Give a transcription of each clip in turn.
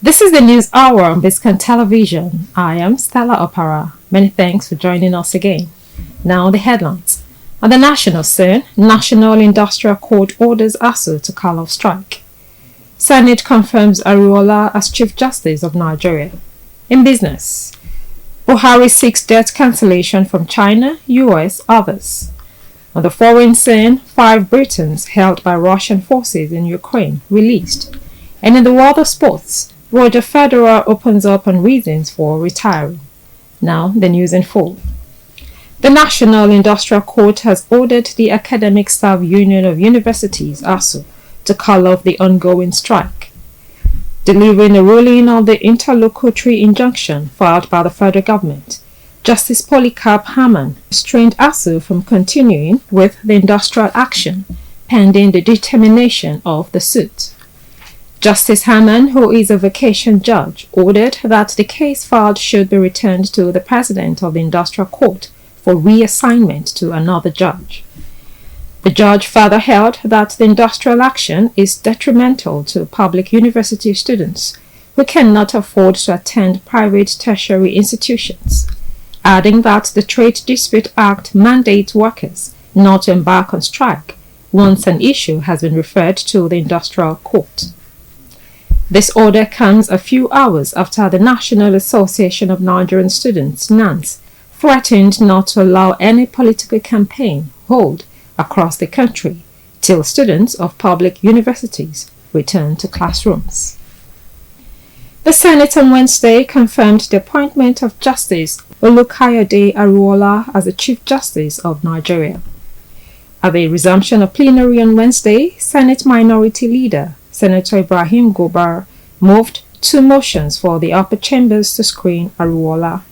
This is the News Hour on BISCON Television. I am Stella Opara. Many thanks for joining us again. Now the headlines. On the national scene, National Industrial Court orders ASU to call off strike. Senate confirms Ariola as Chief Justice of Nigeria. In business, Buhari seeks debt cancellation from China, US, others. On the foreign scene, 5 Britons held by Russian forces in Ukraine released. And in the world of sports, Roger Federer opens up on reasons for retiring. Now, the news in full. The National Industrial Court has ordered the Academic Staff Union of Universities, ASU, to call off the ongoing strike. Delivering a ruling on the interlocutory injunction filed by the federal government, Justice Polycarp Hammond restrained ASU from continuing with the industrial action pending the determination of the suit. Justice Hammond, who is a vacation judge, ordered that the case filed should be returned to the president of the industrial court for reassignment to another judge. The judge further held that the industrial action is detrimental to public university students who cannot afford to attend private tertiary institutions, adding that the Trade Dispute Act mandates workers not to embark on strike once an issue has been referred to the industrial court. This order comes a few hours after the National Association of Nigerian Students, NANS, threatened not to allow any political campaign hold across the country till students of public universities return to classrooms. The Senate on Wednesday confirmed the appointment of Justice Olukayode Ariola as the Chief Justice of Nigeria. At the resumption of plenary on Wednesday, Senate Minority Leader Senator Ibrahim Gobar moved 2 motions for the upper chambers to screen Ariola.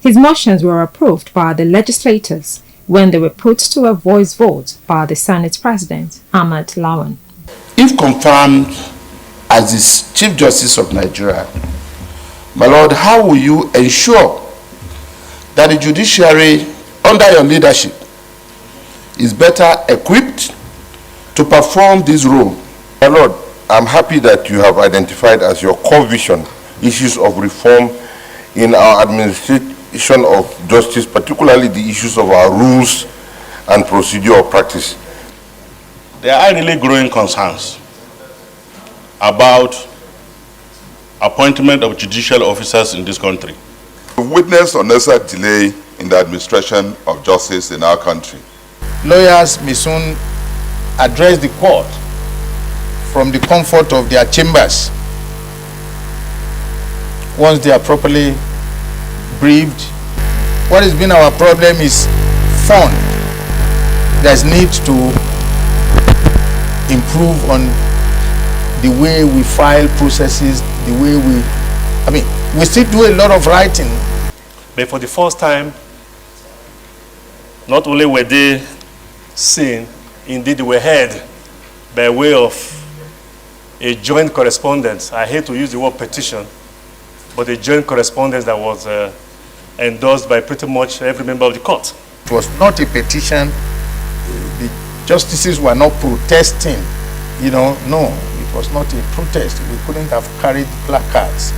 His motions were approved by the legislators when they were put to a voice vote by the Senate President, Ahmad Lawan. If confirmed as the Chief Justice of Nigeria, my Lord, how will you ensure that the judiciary under your leadership is better equipped to perform this role? My Lord, I'm happy that you have identified as your core vision issues of reform in our administration of justice, particularly the issues of our rules and procedure of practice. There are really growing concerns about appointment of judicial officers in this country. We've witnessed unnecessary delay in the administration of justice in our country. Lawyers may soon address the court from the comfort of their chambers once they are properly briefed. What has been our problem is fund. There's need to improve on the way we file processes, the way we still do a lot of writing. But for the first time, not only were they seen, indeed they were heard by way of a joint correspondence. I hate to use the word petition, but a joint correspondence that was endorsed by pretty much every member of the court. It was not a petition. The justices were not protesting. No, it was not a protest. We couldn't have carried placards.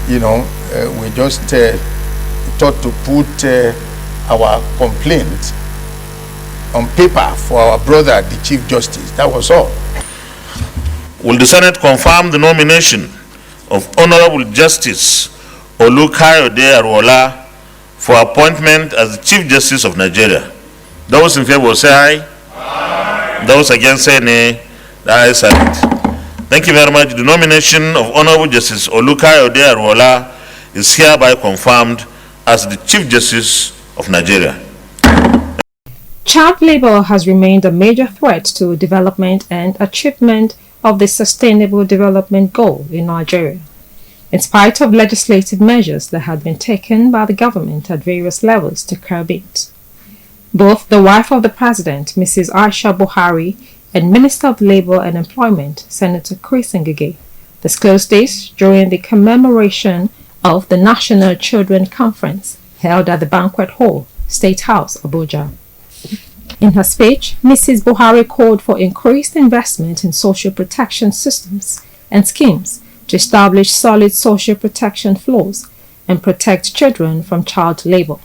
We just thought to put our complaint on paper for our brother, the Chief Justice. That was all. Will the Senate confirm the nomination of Honorable Justice Olukayode Ariola for appointment as the Chief Justice of Nigeria? Those in favor say aye. Aye. Those against say nay. The ayes have it. Thank you very much. The nomination of Honorable Justice Olukayode Ariola is hereby confirmed as the Chief Justice of Nigeria. Child labor has remained a major threat to development and achievement of the Sustainable Development Goal in Nigeria, in spite of legislative measures that had been taken by the government at various levels to curb it. Both the wife of the president, Mrs. Aisha Buhari, and Minister of Labor and Employment, Senator Chris Ngige, disclosed this during the commemoration of the National Children Conference held at the Banquet Hall, State House, Abuja. In her speech, Mrs. Buhari called for increased investment in social protection systems and schemes to establish solid social protection floors and protect children from child labor.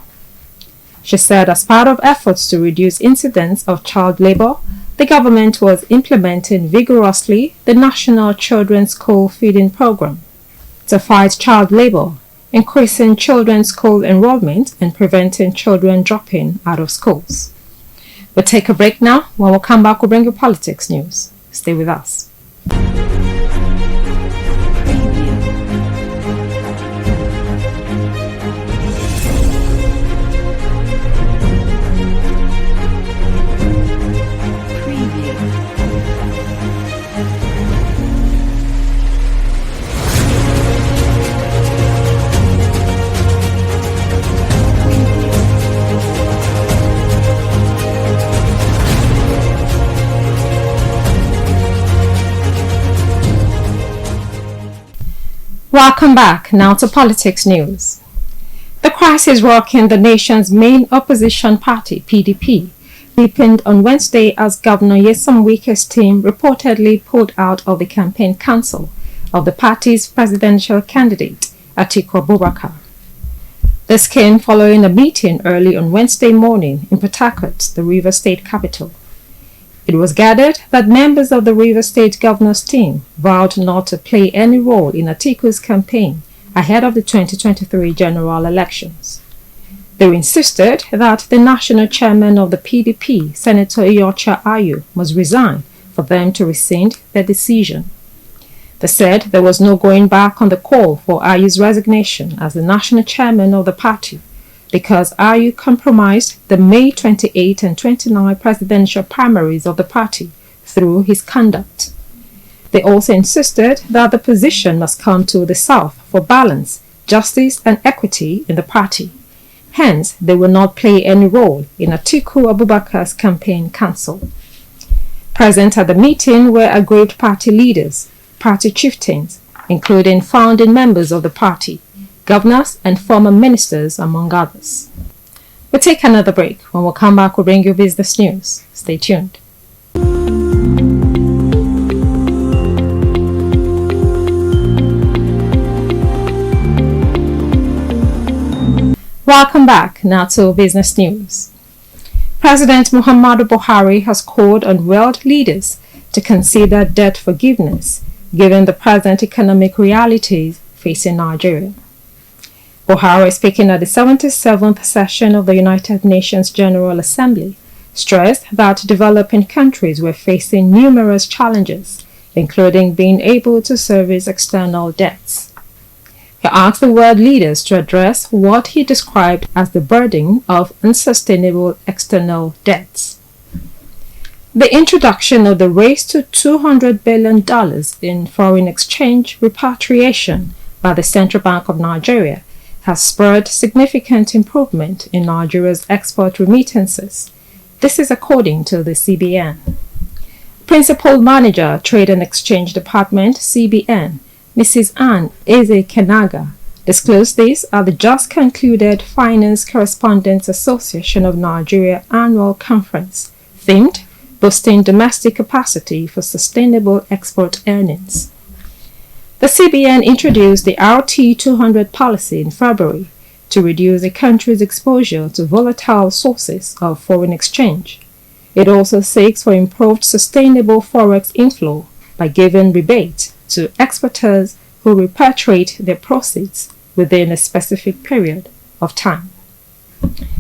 She said as part of efforts to reduce incidents of child labor, the government was implementing vigorously the National Children's School Feeding Program to fight child labor, increasing children's school enrollment and preventing children dropping out of schools. We'll take a break now. When we'll come back, we'll bring you politics news. Stay with us. Welcome back now to politics news. The crisis rocking the nation's main opposition party, PDP, deepened on Wednesday as Governor Nyesom Wike's team reportedly pulled out of the campaign council of the party's presidential candidate, Atiku Abubakar. This came following a meeting early on Wednesday morning in Port Harcourt, the Rivers State capital. It was gathered that members of the Rivers State governor's team vowed not to play any role in Atiku's campaign ahead of the 2023 general elections. They insisted that the national chairman of the PDP, Senator Iyorchia Ayu, must resign for them to rescind their decision. They said there was no going back on the call for Ayu's resignation as the national chairman of the party, because Ayu compromised the May 28 and 29 presidential primaries of the party through his conduct. They also insisted that the position must come to the South for balance, justice and equity in the party. Hence, they will not play any role in Atiku Abubakar's campaign council. Present at the meeting were aggrieved party leaders, party chieftains, including founding members of the party, governors and former ministers, among others. We'll take another break. When we'll come back, we'll bring you business news. Stay tuned. Welcome back now to business news. President Muhammadu Buhari has called on world leaders to consider debt forgiveness given the present economic realities facing Nigeria. Buhari, speaking at the 77th session of the United Nations General Assembly, stressed that developing countries were facing numerous challenges, including being able to service external debts. He asked the world leaders to address what he described as the burden of unsustainable external debts. The introduction of the race to $200 billion in foreign exchange repatriation by the Central Bank of Nigeria has spurred significant improvement in Nigeria's export remittances. This is according to the CBN. Principal Manager, Trade and Exchange Department, CBN, Mrs. Ann Eze-Kenaga, disclosed this at the just concluded Finance Correspondents Association of Nigeria annual conference, themed Boosting Domestic Capacity for Sustainable Export Earnings. The CBN introduced the RT200 policy in February to reduce the country's exposure to volatile sources of foreign exchange. It also seeks for improved sustainable forex inflow by giving rebate to exporters who repatriate their proceeds within a specific period of time.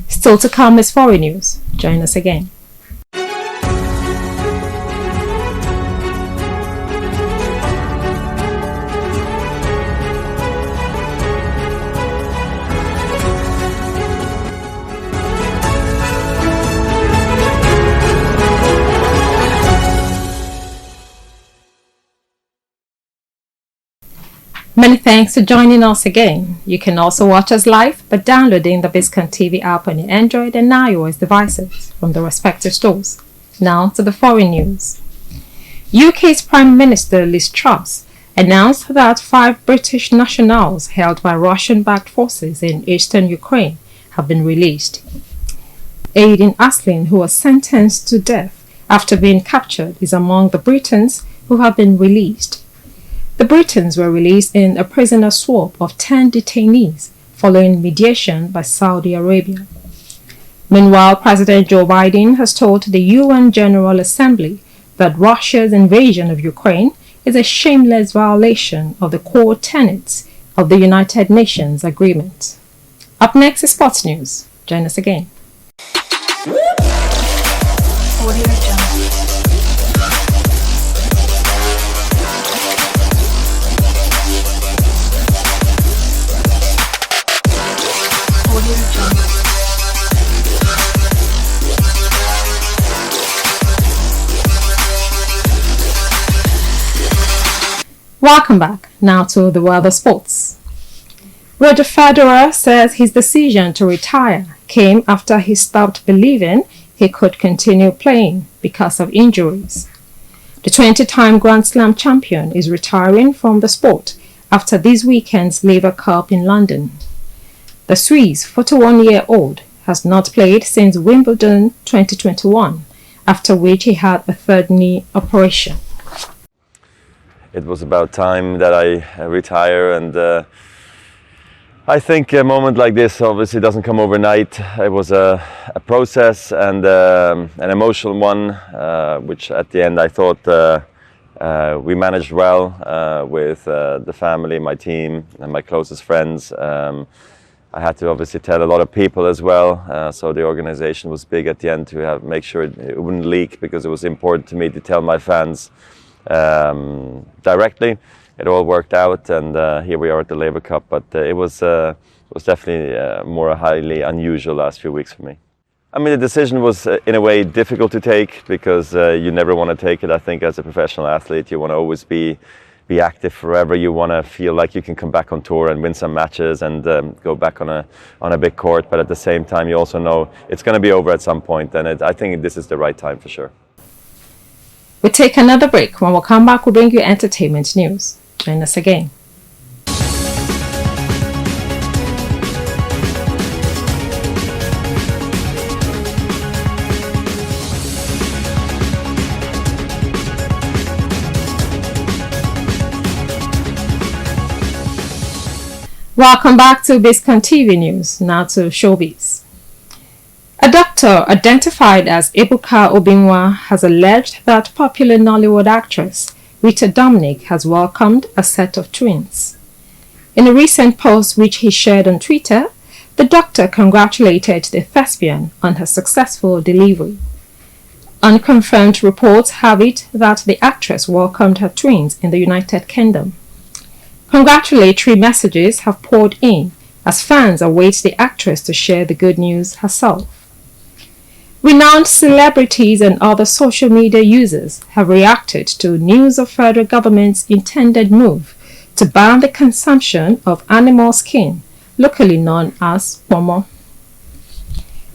Still to come is foreign news. Join us again. Many thanks for joining us again. You can also watch us live by downloading the BISCON TV app on your Android and iOS devices from the respective stores. Now to the foreign news. UK's Prime Minister Liz Truss announced that 5 British nationals held by Russian-backed forces in eastern Ukraine have been released. Aidin Aslin, who was sentenced to death after being captured, is among the Britons who have been released. The Britons were released in a prisoner swap of 10 detainees following mediation by Saudi Arabia. Meanwhile, President Joe Biden has told the UN General Assembly that Russia's invasion of Ukraine is a shameless violation of the core tenets of the United Nations agreement. Up next is sports news. Join us again. Welcome back. Now to the world of sports. Roger Federer says his decision to retire came after he stopped believing he could continue playing because of injuries. The 20-time Grand Slam champion is retiring from the sport after this weekend's Laver Cup in London. The Swiss 41-year-old has not played since Wimbledon 2021, after which he had a third knee operation. It was about time that I retire, and I think a moment like this obviously doesn't come overnight. It was a process and an emotional one, which at the end I thought we managed well with the family, my team, and my closest friends. I had to obviously tell a lot of people as well, so the organization was big at the end to make sure it wouldn't leak, because it was important to me to tell my fans directly. It all worked out, and here we are at the Laver Cup. But it was definitely more highly unusual last few weeks for me. I mean, the decision was in a way difficult to take, because you never want to take it. I think as a professional athlete, you want to always be active forever. You want to feel like you can come back on tour and win some matches and go back on a big court. But at the same time, you also know it's going to be over at some point, and I think this is the right time for sure. We'll take another break. When we come back, we'll bring you entertainment news. Join us again. Welcome back to BISCON TV News. Now to showbiz. A doctor identified as Ebuka Obinwa has alleged that popular Nollywood actress Rita Dominic has welcomed a set of twins. In a recent post which he shared on Twitter, the doctor congratulated the thespian on her successful delivery. Unconfirmed reports have it that the actress welcomed her twins in the United Kingdom. Congratulatory messages have poured in as fans await the actress to share the good news herself. Renowned celebrities and other social media users have reacted to news of federal government's intended move to ban the consumption of animal skin, locally known as pomo.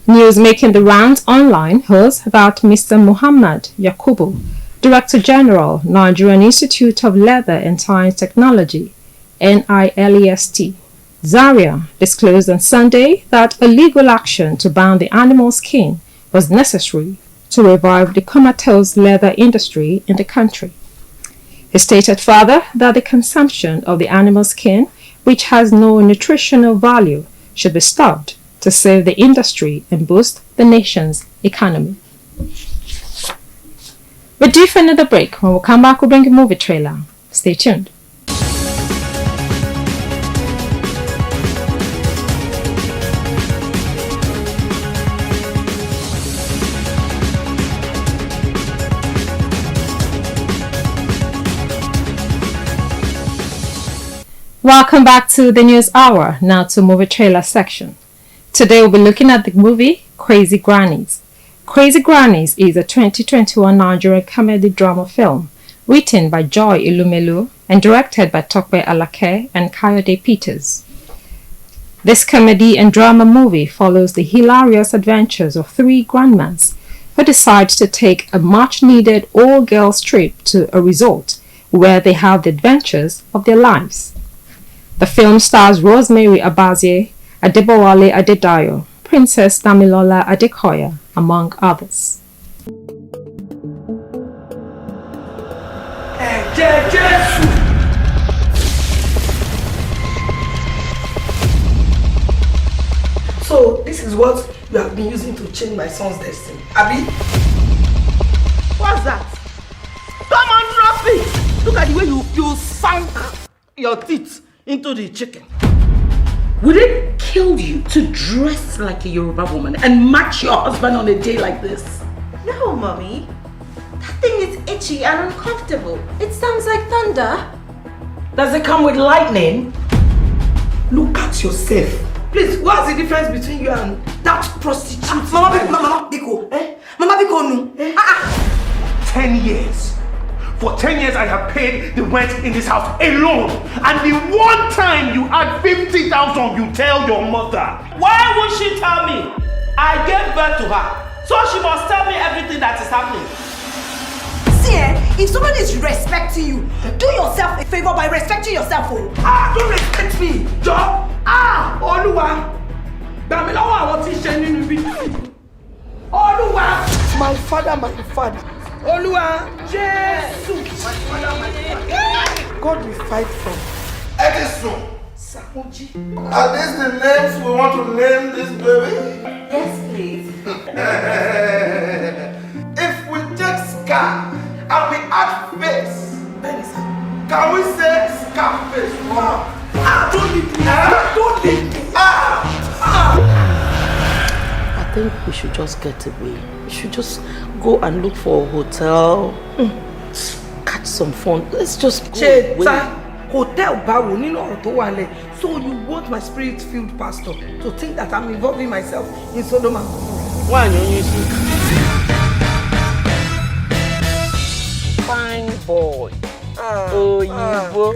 News making the rounds online holds that Mr. Muhammad Yakubu, Director General, Nigerian Institute of Leather and Science Technology, NILEST, Zaria, disclosed on Sunday that a legal action to ban the animal skin was necessary to revive the comatose leather industry in the country. He stated further that the consumption of the animal skin, which has no nutritional value, should be stopped to save the industry and boost the nation's economy. We're due for another break. When we come back, we'll bring a movie trailer. Stay tuned. Welcome back to the News Hour, now to movie trailer section. Today we'll be looking at the movie Crazy Grannies. Crazy Grannies is a 2021 Nigerian comedy drama film written by Joy Ilumelu and directed by Tokwe Alake and Kayode Peters. This comedy and drama movie follows the hilarious adventures of three grandmas who decide to take a much-needed all-girls trip to a resort where they have the adventures of their lives. The film stars Rosemary Abazie, Adebowale Adedayo, Princess Damilola Adekoya, among others. is what you have been using to change my son's destiny. Abi? What's that? Come on, drop it! Look at the way you sank your teeth into the chicken. Would it kill you to dress like a Yoruba woman and match your husband on a day like this? No, Mommy. That thing is itchy and uncomfortable. It sounds like thunder. Does it come with lightning? Look at yourself. Please, what's the difference between you and that prostitute? Mama Biko, Mama Biko, no. 10 years. For 10 years I have paid the rent in this house alone. And the one time you add 50,000, you tell your mother. Why would she tell me? I gave birth to her. So she must tell me everything that is happening. See, if someone is respecting you, do yourself a favor by respecting yourself. Don't respect me, Joe. Oluwa. Damilawa, what is she nínú ibi? Oluwa. My father. Oluwa. Jesus. My father. God will fight from Edison. Samuji. Are these the names we want to name this baby? Yes, please. If we take Scar and we add face, can we say Scarface? Don't leave me. Don't leave me. I think we should just get away. We should just go and look for a hotel, catch some fun. Let's just go away. Hotel báwo nínú ọ̀rọ̀ tó wà lẹ̀. So you want my spirit-filled pastor to think that I'm involving myself in Sodom and Gomorrah? Why no you see? Fine boy. Oh, yo.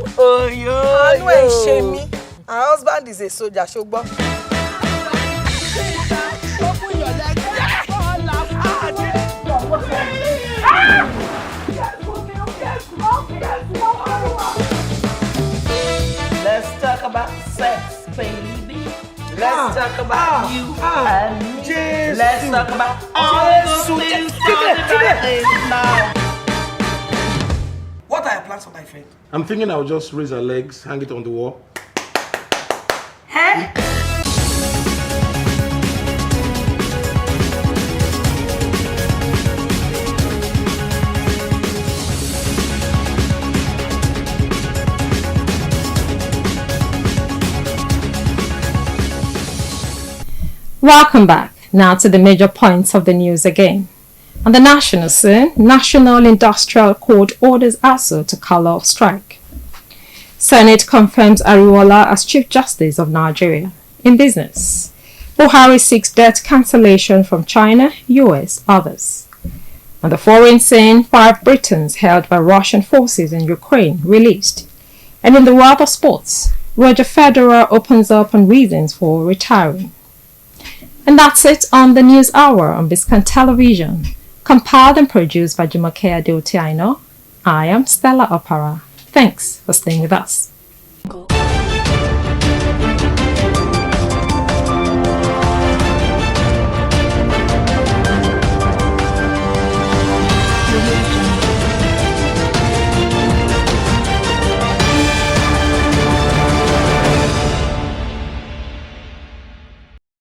Anu ẹ ṣe mí. Her husband is a soldier, ṣùgbọ́n. Open your leg. Let's talk about sex, baby. Let's talk about you and me. Let's talk about all the things now. What are your plans for my friend? I'm thinking I'll just raise her legs, hang it on the wall. Huh? Welcome back. Now to the major points of the news again. On the national scene, National Industrial Court orders ASU to call off strike. Senate confirms Ariwola as Chief Justice of Nigeria. In business, Buhari seeks debt cancellation from China, US, others. On the foreign scene, 5 Britons held by Russian forces in Ukraine released. And in the world of sports, Roger Federer opens up on reasons for retiring. And that's it on the News Hour on BISCON Television. Compiled and produced by Jumoke Adeotiaino. I am Stella Opera. Thanks for staying with us.